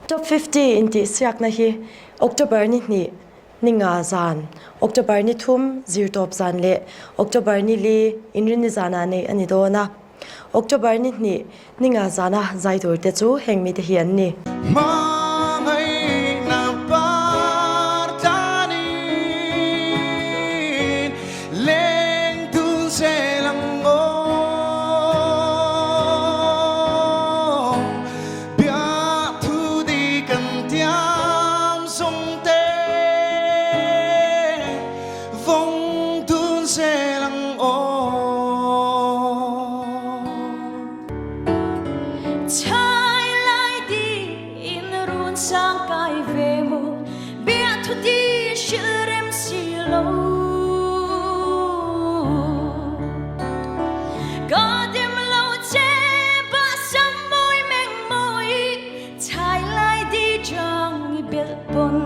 Top 50 Intihsiak na hi October ni nga zan October ni thum zir top zan le October ni li inrin ni zana nei ani do na October ni nga zana Zaiturte chu hengmi te hian ni sang cài về một biết thôi đi chưa em xì lâu có đêm lâu chế ba sắm môi mình môi trái lại đi chẳng biết buồn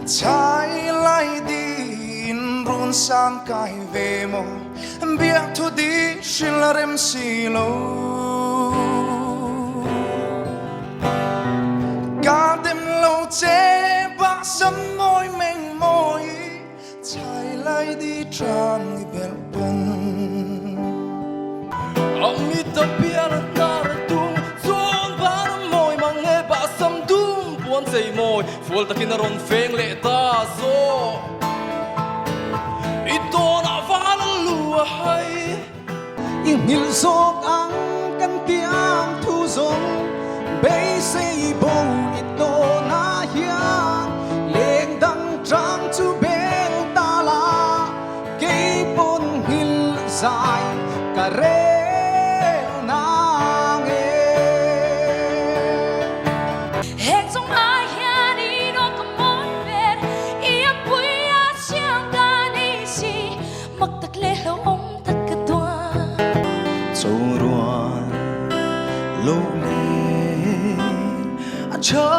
trái lại đi run sang cài về một biết thôi đi chưa em xì lâu cả đêm lâu chế ba sắm môi mình môi trái lại đi tràn bel bần ông mi tập bia ta tung xuống ba môi mà nghe ba sắm tung buồn dây môi phul ta kinh ron pheng lệ ta zo ito na va lua hay những Mizo ang kan tiang thu zong bay say bầu ito na hiang leng dang trang chu bel ta la cây bồn hil dài cả re na nghe hẹn trong ai hian đi nó cầm món về ia bui a chiang ta đi si mặc tắc lê lâu ông tắc cả tua châu ruan lâu cho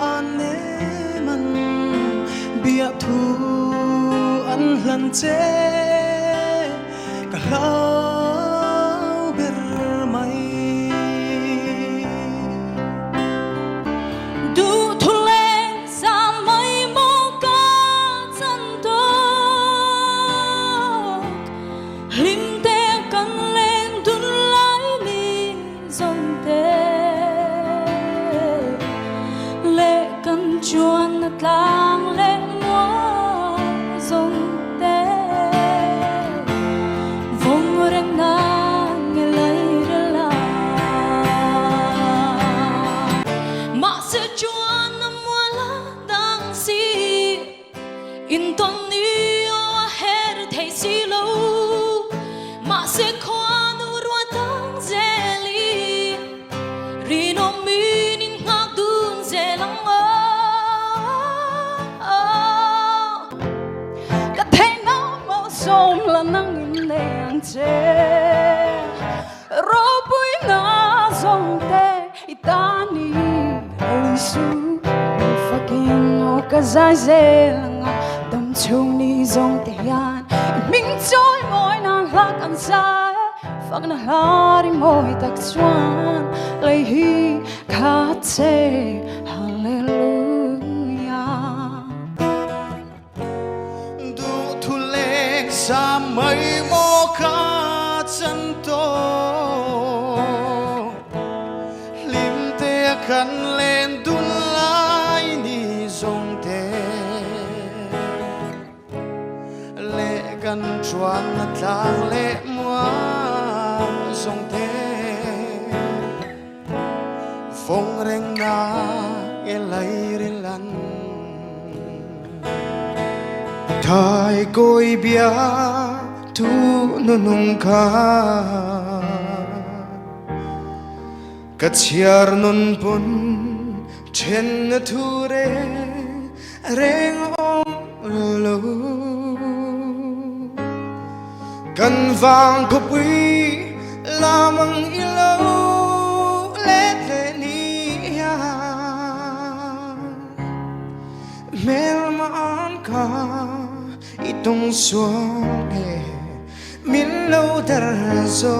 anh em anh biết thu anh lần chế cả lâu biết mày đủ thu lên xa mây mô ca chân tốt lim te cần lên đun lái mi dòng te cần chuan nát lang lệ mua dòng té vòng răng na nghe lấy ra mà sẽ chuan na mua la đang si in ton ni o her thấy si lâu mà sẽ khoa nu rua tang zeli rino mi nin ngak dun zelang sông là nắng in đèn che rô bụi na dòng te itani alisu fakin o kazai ze langa tâm chung ni dòng te yan mình trôi ngồi na lạc ăn sai phật na hari môi tak chuan lấy hi khát che hallelujah sa mây mô ca chân tô lim te khăn lên đun lại ni dòng te lệ gần choan tlang lệ mua dòng te phong reng na e lai rin lan thay côi bia tu nung ka kachiar nun pun chen thu re reng om lo kan vang ko pui lamang ilo let le ni ya mel ma an ka itong suone min lâu dar zo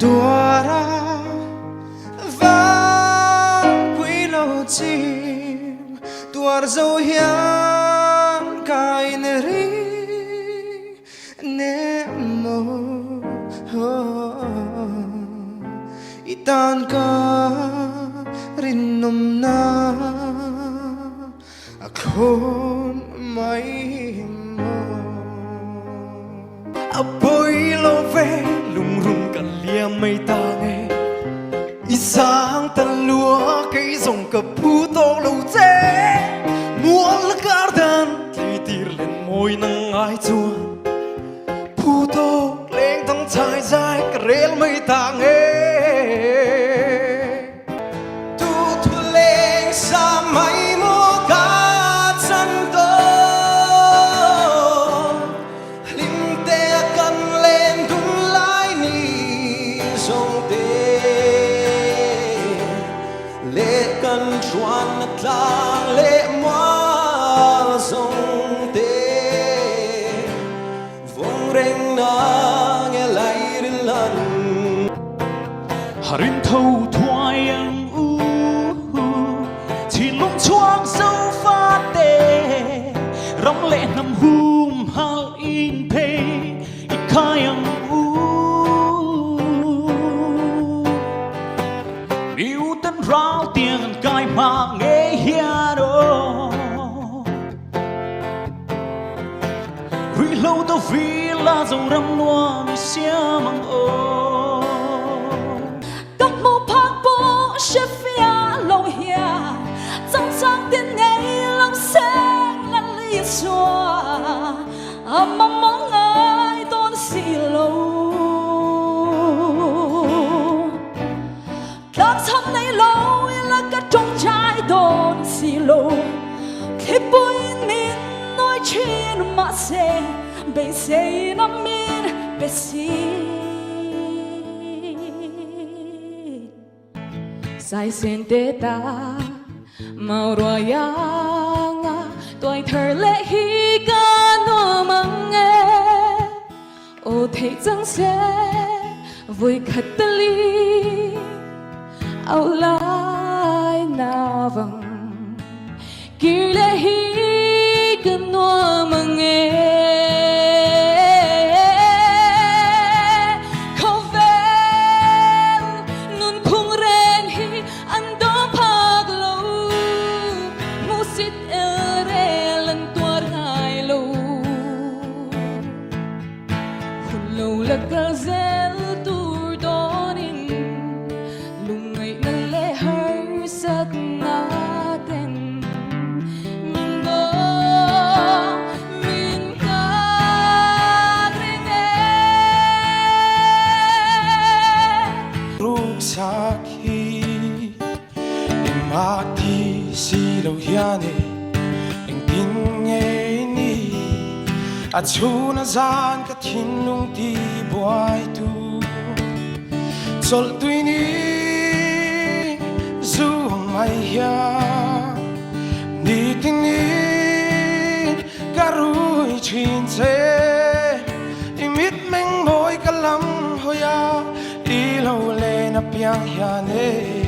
đùa ra và quý lâu chim đùa dấu hiền cái neri nè mô itan ka rin nom na akon mai mo Aboy lo ve lung rung cả lia mây ta nghe isang tan lúa cây rồng cặp pu to lâu chế mua lá garden thì tir lên môi nắng ai chua pu to lên thằng trai dài cả rel mây ta nghe tu thu lên sa mai mo ka chân to lim te kan lên đun lại ni sông te lệ kan chuan tlang lệ mua sông te vong reng na nghe lại đến lần Harin thâu thoại ang u chỉ lung choang sâu phát tê rong lệ nằm hum hal in pe ikai ang u yêu tân rao tiếng cai mà nghe hia đó vì lâu tao vì là dòng râm noa mi xia mang ô Các mô phác bố sẽ phía lâu hìa Trong sáng tiên ngày lòng sáng ngăn lý xóa Mong mong ai tôn xì lâu Các thăm này lâu là các trong trái tôn xì lâu Khi bùi nín nói chuyện mà xe Bê xe nằm min bê xì Sai sen te ta mau royanga toy thở lệ hi ca no mang nghe ô thấy chẳng sẽ vui khát tali ao lai na vang kia lệ hi ca no mang nghe Gazelle tour dawning Lungay na lehar sa natin Mindo min kagrine Rugsaki Imati silaw hiane Ang pingay ni At sunazan ka tinung di buhay tu Sol tuy ni Zuhang may hiya Ni tingin Karuy chin se Imit meng moy kalam hoya Ilaw le na piyang hiya ne